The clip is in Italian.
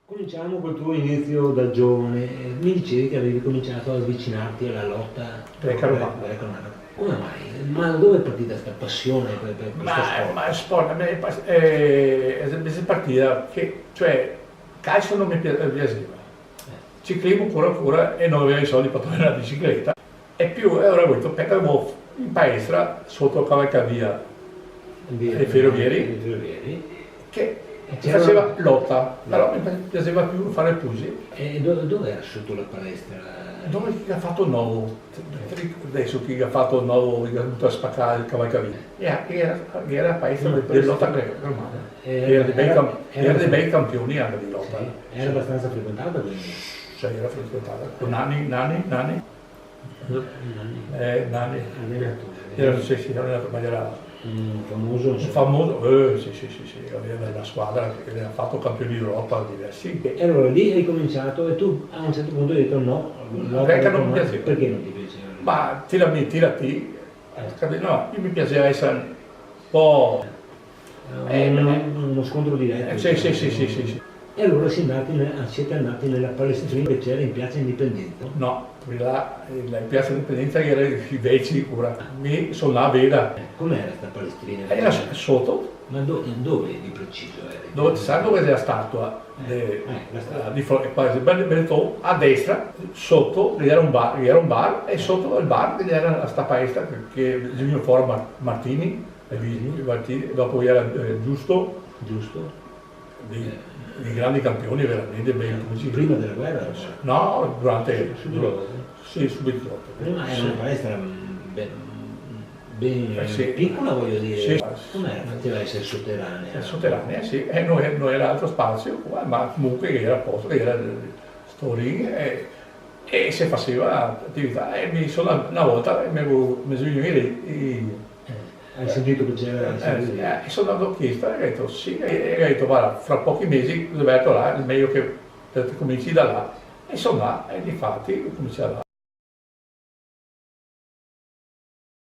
Cominciamo col tuo inizio da giovane. Mi dicevi che avevi cominciato ad avvicinarti alla lotta greco-romana. Come mai? Ma dove è partita questa passione per questo sport? Ma il sport a me è partita che, cioè, calcio non mi piaceva, ciclismo pure e non avevo i soldi per prendere la bicicletta. E più ora avuto perché avevo in palestra sotto la cavalcavia dei ferrovieri che faceva lotta, però mi piaceva più fare il pugile. E dove era sotto la palestra? Dove ha fatto il nuovo? Adesso chi ha fatto il nuovo, che ha dovuto spaccare il cavalcavia. Era la palestra del lotta greco-romana. Era dei bei campioni anche di lotta. Sì, era abbastanza frequentata quindi. Cioè era frequentata. Con Nanni. Era, sì, ma era famoso, sì, aveva la squadra che aveva fatto campioni d'Europa diversi. E allora lì hai cominciato e tu a un certo punto hai detto no, perché non mi piaceva. Perché non ti piaceva? Ma tirati. No, io mi piaceva essere un po'. Uno scontro diretto. Sì. E allora siete andati nella palestrina che c'era in Piazza Indipendenza? No, là, in Piazza Indipendenza era i vecchi, ora. Mi sono là a Veda. Com'era questa palestrina? Era sotto. Ma dove di preciso era? Sai dove è la statua? Di Benetton, a destra, sotto era un bar e sotto il bar era questa palestra che è venuto fuori Martini, dopo era Giusto. Di grandi campioni veramente ben pugili. Prima della guerra? No, durante. Subito? Sì, subito dopo. Prima era una palestra ben piccola, voglio dire. Sì. Com'era? Poteva essere sotterranea? Sotterranea, sì, e non era altro spazio, ma comunque era a posto, era sto ring e si faceva attività. E una volta mi sono venuti Hai sentito che c'era? sono andato a chiesta e ho detto sì, e ho detto guarda, fra pochi mesi Roberto là, è meglio che cominci da là. E sono là, e infatti ho cominciato là.